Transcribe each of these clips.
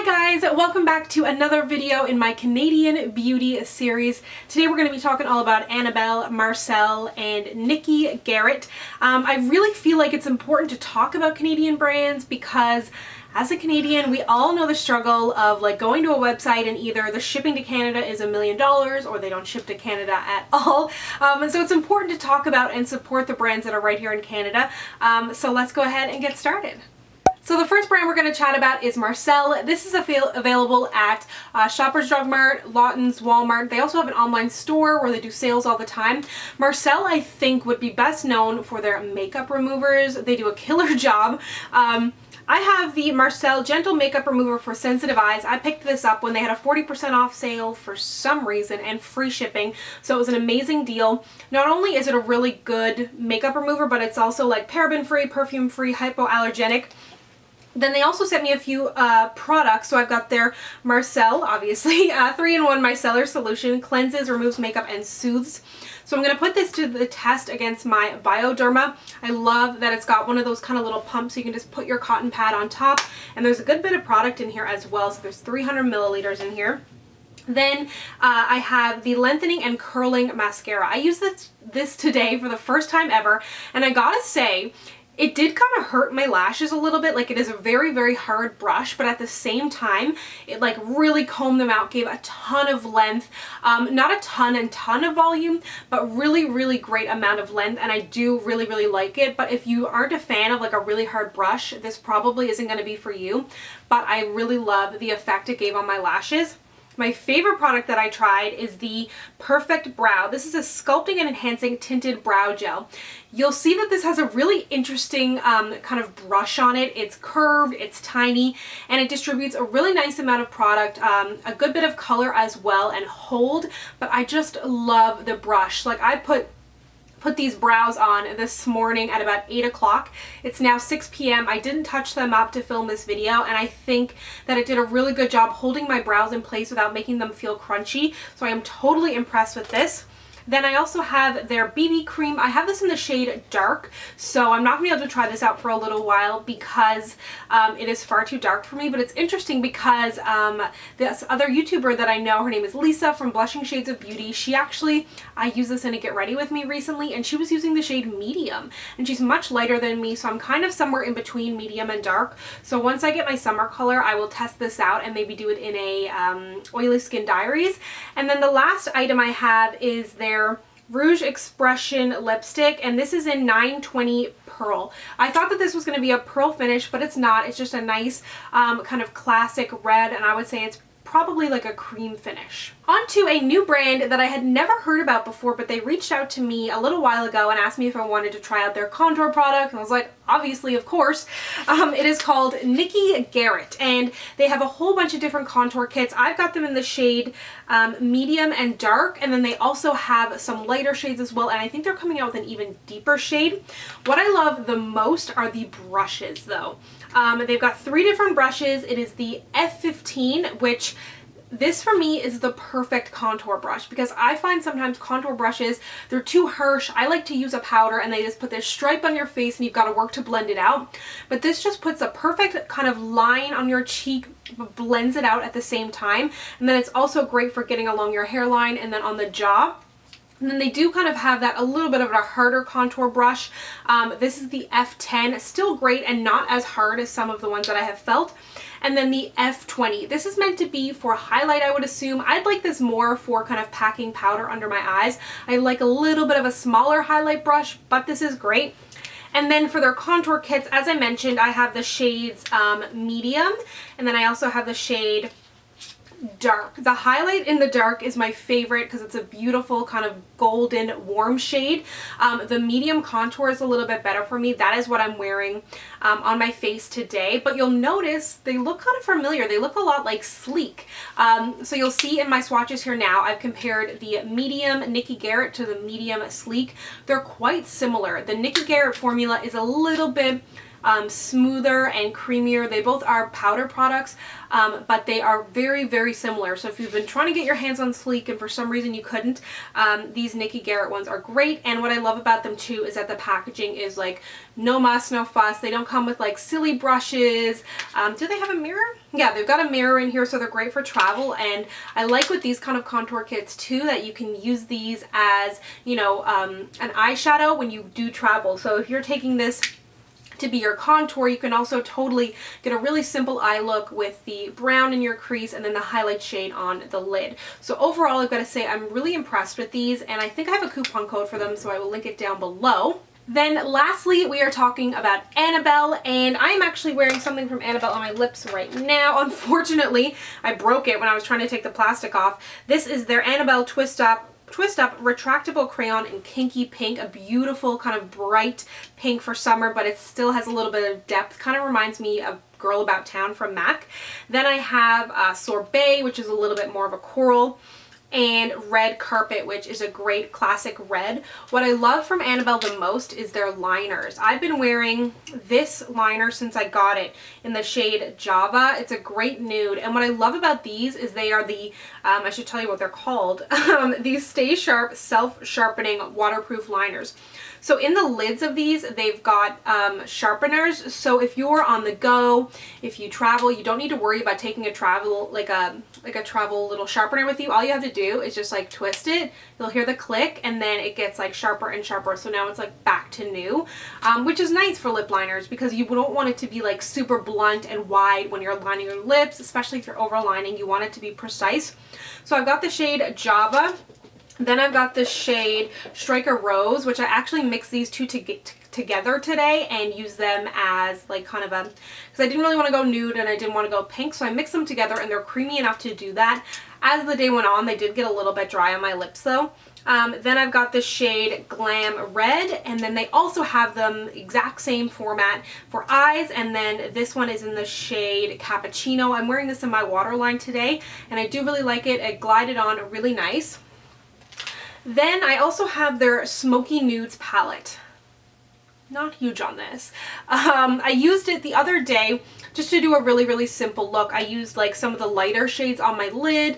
Hi guys, welcome back to another video in my Canadian beauty series. Today we're going to be talking all about Annabelle, Marcelle, and Niki Garret. I really feel like it's important to talk about Canadian brands because as a Canadian, we all know the struggle of like going to a website and either the shipping to Canada is $1 million or they don't ship to Canada at all. And so it's important to talk about and support the brands that are right here in Canada. So let's go ahead and get started. So the first brand we're going to chat about is Marcelle. This is available at Shoppers Drug Mart, Lawton's, Walmart. They also have an online store where they do sales all the time. Marcelle, I think, would be best known for their makeup removers. They do a killer job. I have the Marcelle Gentle Makeup Remover for Sensitive Eyes. I picked this up when they had a 40% off sale for some reason and free shipping, so it was an amazing deal. Not only is it a really good makeup remover, but it's also like paraben-free, perfume-free, hypoallergenic. Then they also sent me a few products. So I've got their Marcelle, obviously, 3-in-1 micellar solution, cleanses, removes makeup, and soothes. So I'm going to put this to the test against my Bioderma. I love that it's got one of those kind of little pumps so you can just put your cotton pad on top. And there's a good bit of product in here as well. So there's 300 milliliters in here. Then I have the Lengthening and Curling Mascara. I used this today for the first time ever. And I gotta say, it did kind of hurt my lashes a little bit. Like, it is a very, very hard brush, but at the same time, it like really combed them out, gave a ton of length. Not a ton of volume, but really, really great amount of length, and I do really, really like it. But if you aren't a fan of like a really hard brush, this probably isn't going to be for you. But I really love the effect it gave on my lashes. My favorite product that I tried is the Perfect Brow. This is a sculpting and enhancing tinted brow gel. You'll see that this has a really interesting kind of brush on it. It's curved, it's tiny, and it distributes a really nice amount of product, a good bit of color as well, and hold. But I just love the brush. Like, I put these brows on this morning at about 8 o'clock. It's now 6 p.m. I didn't touch them up to film this video, and I think that it did a really good job holding my brows in place without making them feel crunchy. So I am totally impressed with this. Then I also have their BB cream. I have this in the shade Dark, so I'm not going to be able to try this out for a little while because it is far too dark for me. But it's interesting because this other YouTuber that I know, her name is Lisa from Blushing Shades of Beauty. She actually, I used this in a Get Ready With Me recently, and she was using the shade Medium. And she's much lighter than me, so I'm kind of somewhere in between medium and dark. So once I get my summer color, I will test this out and maybe do it in a Oily Skin Diaries. And then the last item I have is their Rouge Expression lipstick, and this is in 920 Pearl. I thought that this was going to be a pearl finish, but it's not. It's just a nice kind of classic red, and I would say it's probably like a cream finish. On to a new brand that I had never heard about before, but they reached out to me a little while ago and asked me if I wanted to try out their contour product, and I was like, obviously, of course. It is called Nicki Garrett, and they have a whole bunch of different contour kits. I've got them in the shade medium and dark, and then they also have some lighter shades as well, and I think they're coming out with an even deeper shade. What I love the most are the brushes, though. They've got 3 different brushes. It is the F15, which this for me is the perfect contour brush because I find sometimes contour brushes, they're too harsh. I like to use a powder and they just put this stripe on your face and you've got to work to blend it out. But this just puts a perfect kind of line on your cheek, but blends it out at the same time. And then it's also great for getting along your hairline and then on the jaw. And then they do kind of have that a little bit of a harder contour brush. This is the F10, still great and not as hard as some of the ones that I have felt. And then the F20. This is meant to be for highlight, I would assume. I'd like this more for kind of packing powder under my eyes. I like a little bit of a smaller highlight brush, but this is great. And then for their contour kits, as I mentioned, I have the shades medium, and then I also have the shade Dark. The highlight in the dark is my favorite because it's a beautiful kind of golden warm shade. The medium contour is a little bit better for me. That is what I'm wearing on my face today, but you'll notice they look kind of familiar. They look a lot like Sleek. So you'll see in my swatches here now, I've compared the medium Nicki Garrett to the medium Sleek. They're quite similar. The Nicki Garrett formula is a little bit smoother and creamier. They both are powder products, but they are very, very similar. So if you've been trying to get your hands on sleek and for some reason you couldn't, these Nicki Garrett ones are great. And what I love about them too is that the packaging is like no muss, no fuss. They don't come with like silly brushes. Do they have a mirror? Yeah, they've got a mirror in here, so they're great for travel. And I like with these kind of contour kits too that you can use these as, you know, an eyeshadow when you do travel. So if you're taking this to be your contour, you can also totally get a really simple eye look with the brown in your crease and then the highlight shade on the lid. So overall, I've got to say I'm really impressed with these, and I think I have a coupon code for them, so I will link it down below. Then lastly, we are talking about Annabelle, and I'm actually wearing something from Annabelle on my lips right now. Unfortunately, I broke it when I was trying to take the plastic off. This is their Annabelle Twist Up retractable crayon in Kinky pink, a beautiful kind of bright pink for summer, but it still has a little bit of depth. Kind of reminds me of Girl About Town from MAC. Then I have Sorbet, which is a little bit more of a coral, and Red Carpet, which is a great classic red. What I love from Annabelle the most is their liners. I've been wearing this liner since I got it in the shade Java. It's a great nude, and what I love about these is they are the, I should tell you what they're called, these Stay Sharp Self-Sharpening Waterproof Liners. So in the lids of these, they've got sharpeners. So if you're on the go, if you travel, you don't need to worry about taking a travel, like a travel little sharpener with you. All you have to do is just like twist it. You'll hear the click, and then it gets like sharper and sharper. So now it's like back to new, which is nice for lip liners because you don't want it to be like super blunt and wide when you're lining your lips, especially if you're overlining. You want it to be precise. So I've got the shade Java. Then I've got this shade Striker Rose, which I actually mixed these two together today and use them as like kind of a, because I didn't really want to go nude and I didn't want to go pink, so I mixed them together and they're creamy enough to do that. As the day went on, they did get a little bit dry on my lips though. Then I've got this shade Glam Red, and then they also have them exact same format for eyes, and then this one is in the shade Cappuccino. I'm wearing this in my waterline today and I do really like it. It glided on really nice. Then I also have their Smokey Nudes palette. Not huge on this. I used it the other day just to do a really, really simple look. I used like some of the lighter shades on my lid.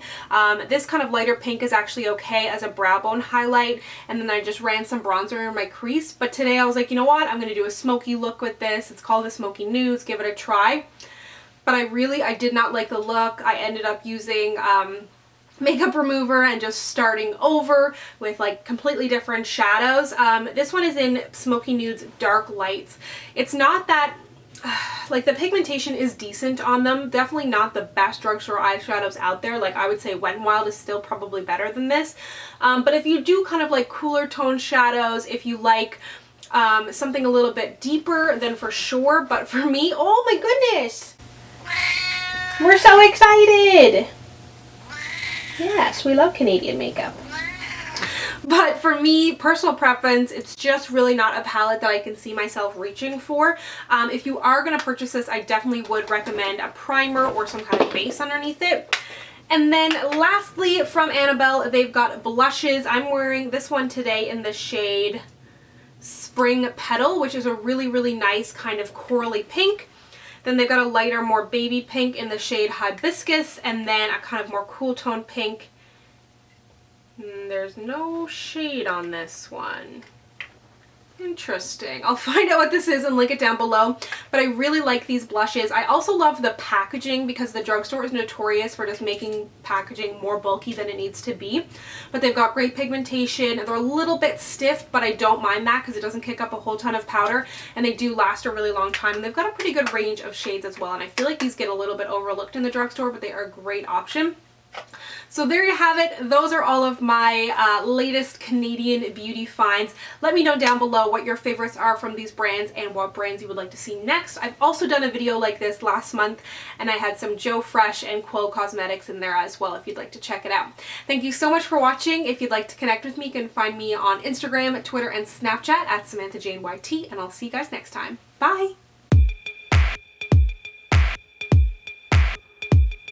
This kind of lighter pink is actually okay as a brow bone highlight. And then I just ran some bronzer in my crease. But today I was like, you know what? I'm going to do a smoky look with this. It's called the Smokey Nudes. Give it a try. But I did not like the look. I ended up using makeup remover and just starting over with like completely different shadows. This one is in Smokey Nudes Dark Lights. It's not that, like the pigmentation is decent on them. Definitely not the best drugstore eyeshadows out there. Like I would say Wet n Wild is still probably better than this. But if you do kind of like cooler tone shadows, if you like something a little bit deeper, then for sure. But for me, oh my goodness, we're so excited. Yes, we love Canadian makeup. But for me, personal preference, it's just really not a palette that I can see myself reaching for. If you are going to purchase this, I definitely would recommend a primer or some kind of base underneath it. And then lastly, from Annabelle, they've got blushes. I'm wearing this one today in the shade Spring Petal, which is a really, really nice kind of corally pink. Then they've got a lighter, more baby pink in the shade Hibiscus, and then a kind of more cool tone pink. There's no shade on this one. Interesting. I'll find out what this is and link it down below. But I really like these blushes. I also love the packaging because the drugstore is notorious for just making packaging more bulky than it needs to be. But they've got great pigmentation. They're a little bit stiff, but I don't mind that because it doesn't kick up a whole ton of powder. And they do last a really long time. And they've got a pretty good range of shades as well. And I feel like these get a little bit overlooked in the drugstore, but they are a great option. So there you have it. Those are all of my latest Canadian beauty finds. Let me know down below what your favorites are from these brands and what brands you would like to see next. I've also done a video like this last month and I had some Joe Fresh and Quo Cosmetics in there as well if you'd like to check it out. Thank you so much for watching. If you'd like to connect with me, you can find me on Instagram, Twitter, and Snapchat at SamanthaJaneYT, and I'll see you guys next time. Bye!